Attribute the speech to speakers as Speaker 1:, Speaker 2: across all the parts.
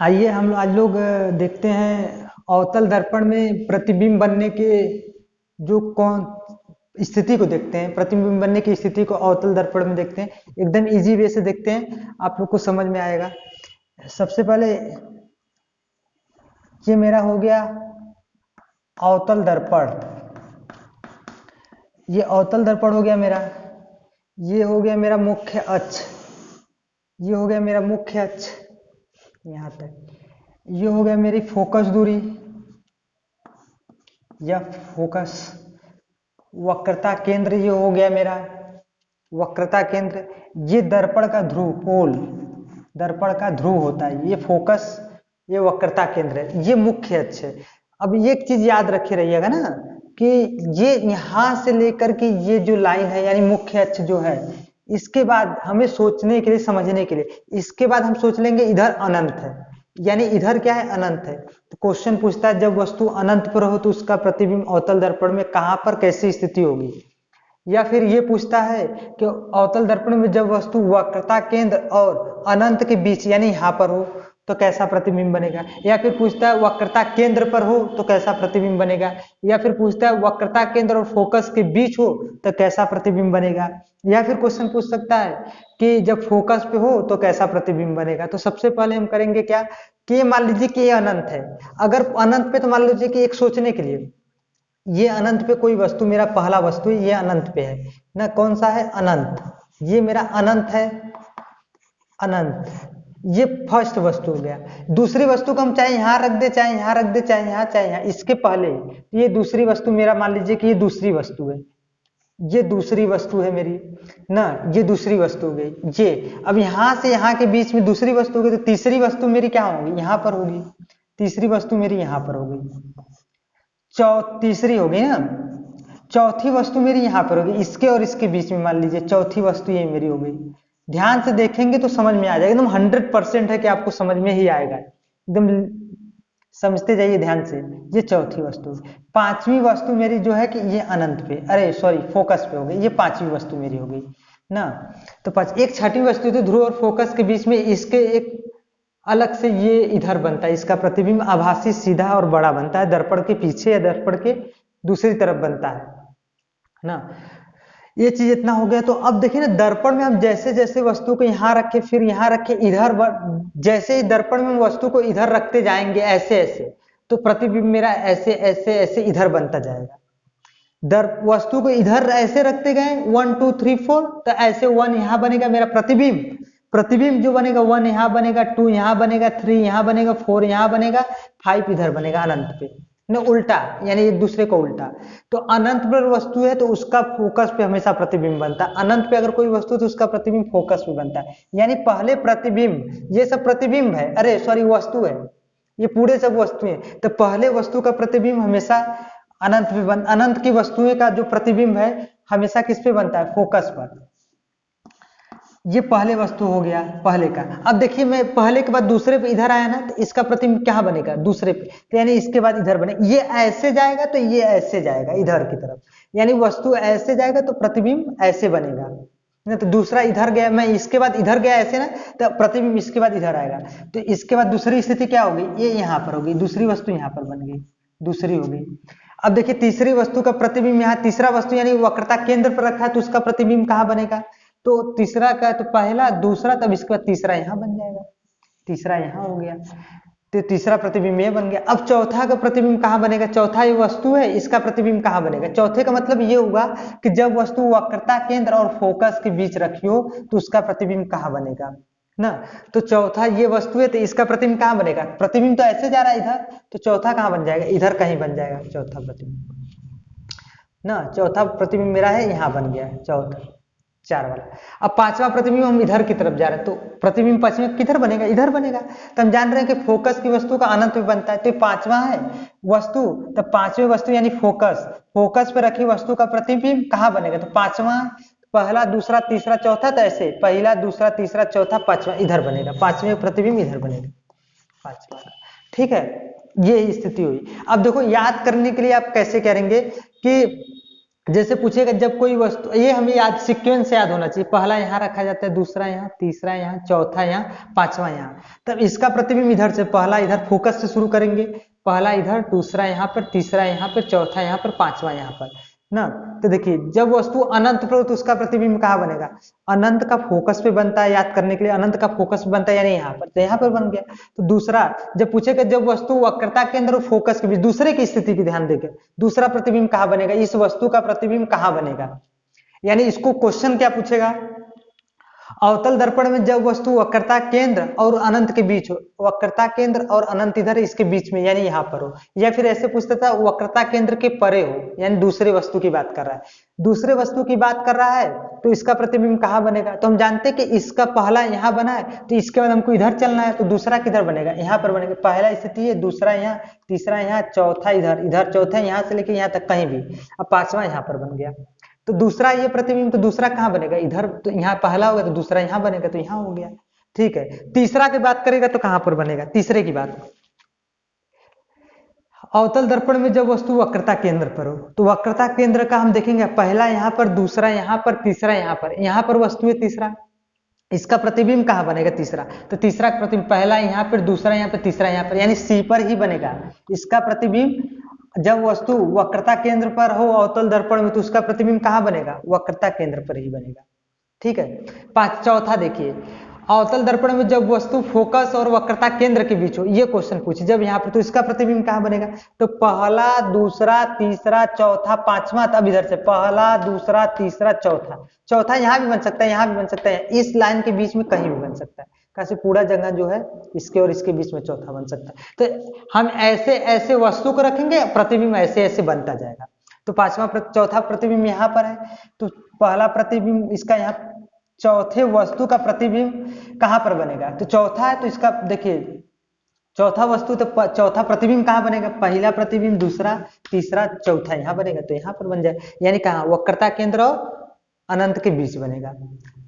Speaker 1: आइए हम आज लोग देखते हैं अवतल दर्पण में प्रतिबिंब बनने के जो कौन स्थिति को देखते हैं। प्रतिबिंब बनने की स्थिति को अवतल दर्पण में देखते हैं, एकदम इजी वे से देखते हैं, आप लोग को समझ में आएगा। सबसे पहले ये मेरा हो गया अवतल दर्पण, ये अवतल दर्पण हो गया मेरा। ये हो गया मेरा मुख्य अक्ष, ये हो गया मेरा मुख्य अक्ष यहाँ तक। ये हो गया मेरी फोकस दूरी या फोकस। वक्रता केंद्र ये हो गया मेरा वक्रता केंद्र। ये दर्पण का ध्रुव पोल, दर्पण का ध्रुव होता है, ये फोकस, ये वक्रता केंद्र है, ये मुख्य अक्ष है। अब एक चीज याद रखे रहिएगा ना कि ये यहां से लेकर के ये जो लाइन है यानी मुख्य अक्ष जो है, इसके बाद हमें सोचने के लिए, समझने के लिए, इसके बाद हम सोच लेंगे इधर अनंत है, यानी इधर क्या है, अनंत है। तो क्वेश्चन पूछता है जब वस्तु अनंत पर हो तो उसका प्रतिबिंब अवतल दर्पण में कहां पर कैसी स्थिति होगी। या फिर ये पूछता है कि अवतल दर्पण में जब वस्तु वक्रता केंद्र और अनंत के बीच यानी यहाँ पर हो तो कैसा प्रतिबिंब बनेगा। या फिर पूछता है वक्रता केंद्र पर हो तो कैसा प्रतिबिंब बनेगा। या फिर पूछता है वक्रता केंद्र और फोकस के बीच हो तो कैसा प्रतिबिंब बनेगा। या फिर क्वेश्चन पूछ सकता है कि जब फोकस पे हो तो कैसा प्रतिबिंब बनेगा। तो सबसे पहले हम करेंगे क्या कि मान लीजिए कि ये अनंत है। अगर अनंत पे तो मान लीजिए कि एक सोचने के लिए, ये अनंत पे कोई वस्तु, मेरा पहला वस्तु ये अनंत पे है ना, कौन सा है, अनंत। ये मेरा अनंत है, अनंत, ये फर्स्ट वस्तु हो गया। दूसरी वस्तु को हम चाहे यहां रख दे, चाहे यहां रख दे, चाहे यहाँ, चाहे यहाँ, इसके पहले ये दूसरी वस्तु मेरा, मान लीजिए कि ये दूसरी वस्तु है, ये दूसरी वस्तु है मेरी ना, ये दूसरी वस्तु हो गई। ये अब यहां से यहाँ के बीच में दूसरी वस्तु हो गई, तो तीसरी वस्तु मेरी क्या होगी, यहाँ पर होगी। तीसरी वस्तु मेरी यहाँ पर हो गई, तीसरी हो गई ना। चौथी वस्तु मेरी यहाँ पर होगी, इसके और इसके बीच में मान लीजिए चौथी वस्तु ये मेरी हो गई। ध्यान से देखेंगे तो समझ में आ जाएगा, एकदम 100% है कि आपको समझ में ही आएगा, एकदम समझते जाइए ध्यान से। ये चौथी वस्तु। पांचवी वस्तु मेरी जो है कि ये अनंत पे, अरे सॉरी फोकस पे हो गई, ये पांचवी वस्तु मेरी हो गई ना। तो एक छठी वस्तु थी ध्रुव और फोकस के बीच में, इसके एक अलग से ये इधर बनता है, इसका प्रतिबिंब आभासी सीधा और बड़ा बनता है, दर्पण के पीछे या दर्पण के दूसरी तरफ बनता है ना। ये चीज इतना हो गया। तो अब देखिए ना, दर्पण में हम जैसे जैसे वस्तु को यहाँ रखे, फिर यहाँ रखे, इधर जैसे ही दर्पण में हम वस्तु को इधर रखते जाएंगे ऐसे ऐसे, तो प्रतिबिंब मेरा ऐसे ऐसे ऐसे इधर बनता जाएगा। वस्तु को इधर ऐसे रखते गए 1 2 3 4, तो ऐसे 1 यहाँ बनेगा मेरा प्रतिबिंब। प्रतिबिंब जो बनेगा 1 यहाँ बनेगा, 2 यहाँ बनेगा, 3 यहाँ बनेगा, 4 यहाँ बनेगा, 5 इधर बनेगा अनंत पे न, उल्टा, यानी एक दूसरे को उल्टा। तो अनंत पर वस्तु है तो उसका फोकस पे हमेशा प्रतिबिंब बनता है, अनंत पे अगर कोई वस्तु तो उसका प्रतिबिंब फोकस पे बनता है। यानी पहले प्रतिबिंब, ये सब प्रतिबिंब है, अरे सॉरी वस्तु है, ये पूरे सब वस्तुएं, तो पहले वस्तु का प्रतिबिंब हमेशा अनंत पे अनंत की वस्तुएं का जो प्रतिबिंब है हमेशा किस पे बनता है, फोकस पर। ये पहले वस्तु हो गया पहले का। अब देखिए मैं पहले के बाद दूसरे पे इधर आया ना, तो इसका प्रतिबिंब क्या बनेगा, दूसरे पे, तो यानी इसके बाद इधर बने, ये ऐसे जाएगा तो ये ऐसे जाएगा इधर की तरफ, यानी वस्तु ऐसे जाएगा तो प्रतिबिंब ऐसे बनेगा ना। तो दूसरा इधर गया, मैं इसके बाद इधर गया ऐसे ना, तो प्रतिबिंब इसके बाद इधर आएगा। तो इसके बाद दूसरी स्थिति क्या होगी, ये यहाँ पर होगी, दूसरी वस्तु यहाँ पर बन गई, दूसरी हो गई। अब देखिए तीसरी वस्तु का प्रतिबिंब यहाँ, तीसरा वस्तु यानी वक्रता केंद्र पर रखा है तो उसका प्रतिबिंब कहाँ बनेगा, तो तीसरा का तो पहला दूसरा, तब इसके बाद तीसरा यहाँ बन जाएगा, तीसरा यहाँ हो गया, तो तीसरा प्रतिबिंब ये बन गया। अब चौथा का प्रतिबिंब कहाँ बनेगा, चौथा ये वस्तु है, इसका प्रतिबिंब कहाँ बनेगा। चौथे का मतलब ये होगा कि जब वस्तु वक्रता केंद्र और फोकस के बीच रखी हो तो उसका प्रतिबिंब कहाँ बनेगा ना। तो चौथा ये वस्तु है तो इसका प्रतिबिंब कहाँ बनेगा, प्रतिबिंब तो ऐसे जा रहा है इधर, तो चौथा कहाँ बन जाएगा, इधर कहीं बन जाएगा चौथा प्रतिबिंब ना। चौथा प्रतिबिंब मेरा है यहाँ बन गया, चौथा 4 वाला। अब पांचवा प्रतिबिंब हम इधर की तरफ जा रहे हैं, तो प्रतिबिंब पांचवा किधर बनेगा, इधर बनेगा। तो हम जान रहे हैं कि फोकस की वस्तु का अनंत में बनता है, तो पांचवा है वस्तु, तो पांचवी वस्तु यानी फोकस, फोकस पे रखी वस्तु का प्रतिबिंब कहाँ बनेगा, तो पांचवा, पहला दूसरा तीसरा चौथा, तो ऐसे पहला दूसरा तीसरा चौथा पांचवा इधर बनेगा, पांचवें प्रतिबिंब इधर बनेगा, पांचवा। ठीक है, ये स्थिति हुई। अब देखो याद करने के लिए आप कैसे करेंगे कि जैसे पूछेगा जब कोई वस्तु, ये हमें याद सीक्वेंस याद होना चाहिए, पहला यहाँ रखा जाता है, दूसरा यहाँ, तीसरा यहाँ, चौथा यहाँ, पांचवा यहाँ। तब इसका प्रतिबिंब इधर से, पहला इधर फोकस से शुरू करेंगे, पहला इधर, दूसरा यहाँ पर, तीसरा यहाँ पर, चौथा यहाँ पर, पांचवा यहाँ पर ना। तो देखिए जब वस्तु अनंत पर हो तो उसका प्रतिबिंब कहाँ बनेगा, अनंत का फोकस पे बनता है, याद करने के लिए अनंत का फोकस पे बनता है, यानी यहाँ पर, तो यहाँ पर बन गया। तो दूसरा जब पूछेगा जब वस्तु वक्रता के अंदर और फोकस के बीच, दूसरे की स्थिति की ध्यान देकर दूसरा प्रतिबिंब कहाँ बनेगा, इस वस्तु का प्रतिबिंब कहाँ बनेगा, यानी इसको क्वेश्चन क्या पूछेगा, अवतल दर्पण में जब वस्तु वक्रता केंद्र और अनंत के बीच हो, वक्रता केंद्र और अनंत इधर इसके बीच में यानी यहाँ पर हो, या फिर ऐसे पूछता था वक्रता केंद्र के परे हो, यानी दूसरे वस्तु की बात कर रहा है, दूसरे वस्तु की बात कर रहा है तो इसका प्रतिबिंब कहाँ बनेगा। तो हम जानते हैं कि इसका पहला यहाँ बना है, तो इसके बाद हमको इधर चलना है, तो दूसरा किधर बनेगा, यहाँ पर बनेगा। पहला स्थिति है, दूसरा यहाँ, तीसरा यहाँ, चौथा इधर, इधर चौथा यहाँ से लेके यहाँ तक कहीं भी, अब पांचवा यहाँ पर बन गया। तो दूसरा ये प्रतिबिंब, तो दूसरा कहाँ बनेगा, इधर, तो यहाँ पहला होगा तो दूसरा यहाँ बनेगा, तो यहाँ हो गया। ठीक है, तीसरा की बात करेगा तो कहां पर बनेगा, तीसरे की बात, अवतल दर्पण में जब वस्तु वक्रता केंद्र पर हो, तो वक्रता केंद्र का हम देखेंगे पहला यहाँ पर, दूसरा यहाँ पर, तीसरा यहाँ पर वस्तु है तीसरा, इसका प्रतिबिंब कहाँ बनेगा, तीसरा, तो तीसरा प्रतिबिंब पहला यहाँ पर, दूसरा यहाँ पर, तीसरा यहाँ पर, यानी सी पर ही बनेगा इसका प्रतिबिंब। जब वस्तु वक्रता केंद्र पर हो अवतल दर्पण में तो उसका प्रतिबिंब कहाँ बनेगा, वक्रता केंद्र पर ही बनेगा। ठीक है, चौथा देखिए, अवतल दर्पण में जब वस्तु फोकस और वक्रता केंद्र के बीच हो, ये क्वेश्चन पूछे जब यहाँ पर, तो इसका प्रतिबिंब कहाँ बनेगा, तो पहला, दूसरा, तीसरा, चौथा, पांचवा, तब इधर से पहला, दूसरा, तीसरा, चौथा, चौथा यहाँ भी बन सकता है, यहाँ भी बन सकता है, इस लाइन के बीच में कहीं भी बन सकता है, कैसे पूरा जगह जो है इसके और इसके बीच में चौथा बन सकता है। तो हम ऐसे ऐसे वस्तु को रखेंगे, प्रतिबिंब ऐसे ऐसे बनता जाएगा। तो चौथा प्रतिबिंब यहाँ पर है, तो पहला प्रतिबिंब इसका यहाँ, चौथे वस्तु का प्रतिबिंब कहां पर बनेगा, तो चौथा है तो इसका देखिए चौथा वस्तु, तो चौथा प्रतिबिंब कहां बनेगा, पहला प्रतिबिंब, दूसरा, तीसरा, चौथा यहाँ बनेगा, तो यहाँ पर बन जाए, यानी कहां, वक्रता केंद्र और अनंत के बीच बनेगा।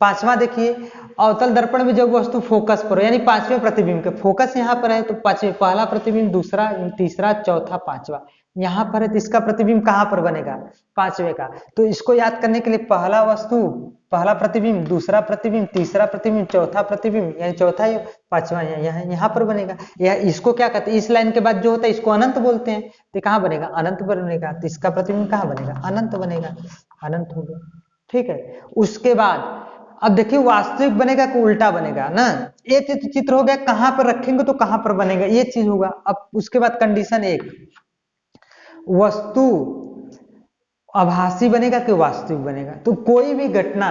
Speaker 1: पांचवा देखिए, अवतल दर्पण में जब वस्तु फोकस पर हो, यानी पांचवें प्रतिबिंब के फोकस यहाँ पर है, तो पांचवें, पहला प्रतिबिंब, दूसरा, तीसरा, चौथा, पांचवा यहाँ पर है, तो इसका प्रतिबिंब कहाँ पर बनेगा, पांचवें का। तो इसको याद करने के लिए पहला वस्तु, पहला प्रतिबिंब, दूसरा प्रतिबिंब, तीसरा प्रतिबिंब, चौथा प्रतिबिंब, यानी चौथा ही पांचवा यहाँ पर बनेगा। यह इसको क्या कहते हैं, इस लाइन के बाद जो होता है इसको अनंत बोलते हैं, तो कहाँ बनेगा, अनंत बनेगा, तो इसका प्रतिबिंब कहाँ बनेगा, अनंत बनेगा, अनंत हो गया। ठीक है, उसके बाद अब देखिए वास्तविक बनेगा कि उल्टा बनेगा ना, ये चित्र हो गया, कहां पर रखेंगे तो कहां पर बनेगा, ये चीज होगा। अब उसके बाद कंडीशन एक, वस्तु आभासी बनेगा कि वास्तविक बनेगा। तो कोई भी घटना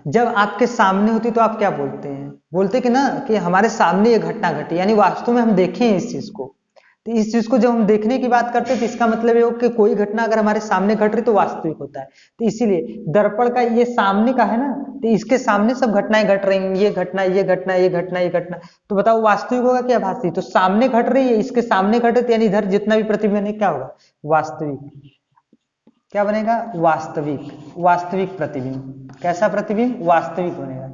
Speaker 1: जब आपके सामने होती तो आप क्या बोलते हैं, बोलते कि ना कि हमारे सामने ये घटना घटी, यानी वास्तव में हम देखें इस चीज को। तो इस चीज को जब हम देखने की बात करते हैं तो इसका मतलब ये हो कि कोई घटना अगर हमारे सामने घट रही तो वास्तविक होता है। तो इसीलिए दर्पण का ये सामने का है ना, तो इसके सामने सब घटनाएं घट रही हैं, ये घटना, ये घटना, ये घटना, ये घटना, तो बताओ वास्तविक होगा कि आभासी। तो सामने घट रही है, इसके सामने घटे, तो यानी इधर जितना भी प्रतिबिंब है क्या होगा, वास्तविक। क्या बनेगा, वास्तविक, वास्तविक प्रतिबिंब। कैसा प्रतिबिंब, वास्तविक बनेगा,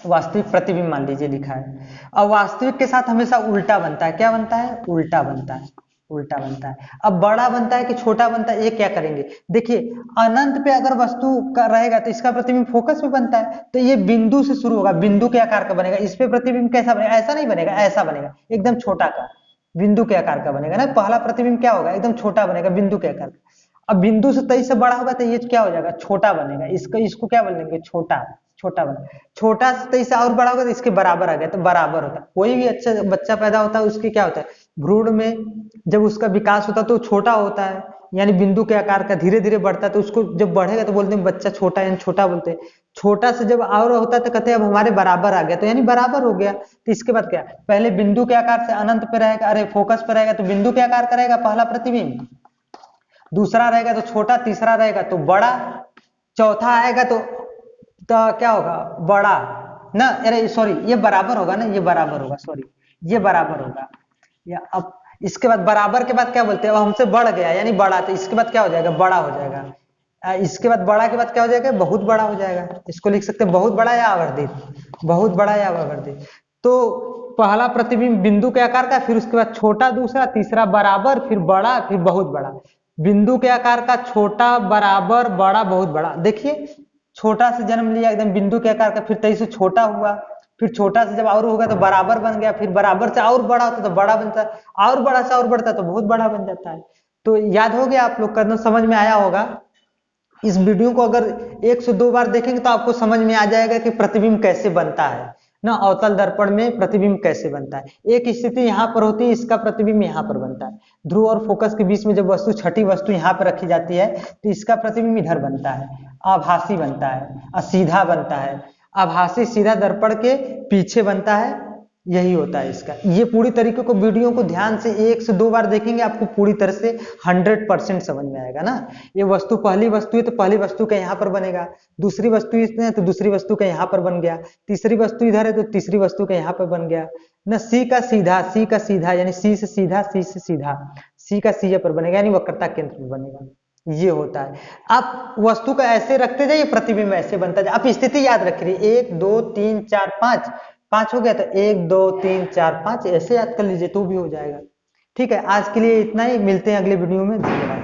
Speaker 1: वास्तविक प्रतिबिंब मान लीजिए लिखा है। अब वास्तविक के साथ हमेशा उल्टा बनता है, क्या बनता है, उल्टा बनता है, उल्टा बनता है। अब बड़ा बनता है कि छोटा बनता है, ये क्या करेंगे, देखिए अनंत पे अगर वस्तु का रहेगा तो इसका प्रतिबिंब फोकस पे बनता है, तो ये बिंदु से शुरू होगा, बिंदु के आकार का बनेगा, इस पे प्रतिबिंब कैसा बनेगा, ऐसा नहीं बनेगा, ऐसा बनेगा, एकदम छोटा का, बिंदु के आकार का बनेगा ना। पहला प्रतिबिंब क्या होगा, एकदम छोटा बनेगा, बिंदु के आकार का। अब बिंदु से 23 से बड़ा होगा तो ये क्या हो जाएगा, छोटा बनेगा, इसको क्या बोलेंगे, छोटा, छोटा बना, छोटा से 23 और बड़ा होगा तो इसके बराबर आ गया, तो बराबर होता है। कोई भी अच्छा बच्चा पैदा होता है उसके क्या होता है, भ्रूण में जब उसका विकास होता है तो छोटा होता है, यानी बिंदु के आकार का, धीरे धीरे बढ़ता है, तो उसको जब बढ़ेगा तो बोलते हैं बच्चा छोटा, यानी छोटा बोलते हैं। छोटा से जब और होता है तो कहते हैं अब हमारे बराबर आ गया, तो यानी बराबर हो गया। तो इसके बाद क्या, पहले बिंदु के आकार से अनंत पे रहेगा, अरे फोकस पे रहेगा तो बिंदु के आकार का रहेगा पहला प्रतिबिंब, दूसरा रहेगा तो छोटा, तीसरा रहेगा तो बड़ा, चौथा आएगा तो क्या होगा, बड़ा ना, अरे सॉरी ये बराबर होगा ना, ये बराबर होगा, सॉरी ये बराबर होगा। या अब इसके बाद बराबर के बाद क्या बोलते हैं, अब हमसे बढ़ गया यानी बड़ा, तो इसके बाद क्या हो जाएगा, बड़ा हो जाएगा। इसके बाद बड़ा के बाद क्या हो जाएगा, बहुत बड़ा हो जाएगा। इसको लिख सकते हैं बहुत बड़ा या आवर्धित, बहुत बड़ा या आवर्धित। तो पहला प्रतिबिंब बिंदु के आकार का, फिर उसके बाद छोटा, दूसरा, तीसरा बराबर, फिर बड़ा, फिर बहुत बड़ा। बिंदु के आकार का छोटा, बराबर, बड़ा, बहुत बड़ा। देखिए छोटा से जन्म लिया एकदम बिंदु के आकार का, फिर 23 से छोटा हुआ, फिर छोटा से जब और होगा तो बराबर बन गया, फिर बराबर से और बड़ा होता तो बड़ा बनता, और बड़ा से और बढ़ता तो बहुत बड़ा बन जाता है। तो याद हो गया आप लोग का, समझ में आया होगा। इस वीडियो को अगर 1 से 2 बार देखेंगे तो आपको समझ में आ जाएगा कि प्रतिबिंब कैसे बनता है ना, अवतल दर्पण में प्रतिबिंब कैसे बनता है। एक स्थिति यहाँ पर होती है, इसका प्रतिबिंब यहाँ पर बनता है। ध्रुव और फोकस के बीच में जब वस्तु, छठी वस्तु यहाँ पर रखी जाती है तो इसका प्रतिबिंब इधर बनता है, आभासी बनता है, असीधा बनता है। आभासी सीधा दर्पण के पीछे बनता है, यही होता है इसका। ये पूरी तरीके को वीडियो को ध्यान से 1 से 2 बार देखेंगे, आपको पूरी तरह से 100% समझ में आएगा ना। ये वस्तु पहली वस्तु है तो पहली वस्तु का यहाँ पर बनेगा, दूसरी वस्तु इसमें है तो दूसरी वस्तु का यहाँ पर बन गया, तीसरी वस्तु इधर है तो तीसरी वस्तु का यहाँ पर बन गया ना। सी का सीधा यानी सी से सीधा, सी से सीधा, सी का सी पर बनेगा यानी वक्रता केंद्र पर बनेगा। ये होता है। आप वस्तु का ऐसे रखते जाइए, प्रतिबिंब ऐसे बनता जाए। आप स्थिति याद रखिए, 1 2 3 4 5, 5 हो गया तो 1 2 3 4 5 ऐसे याद कर लीजिए तो भी हो जाएगा। ठीक है, आज के लिए इतना ही, मिलते हैं अगले वीडियो में। धन्यवाद।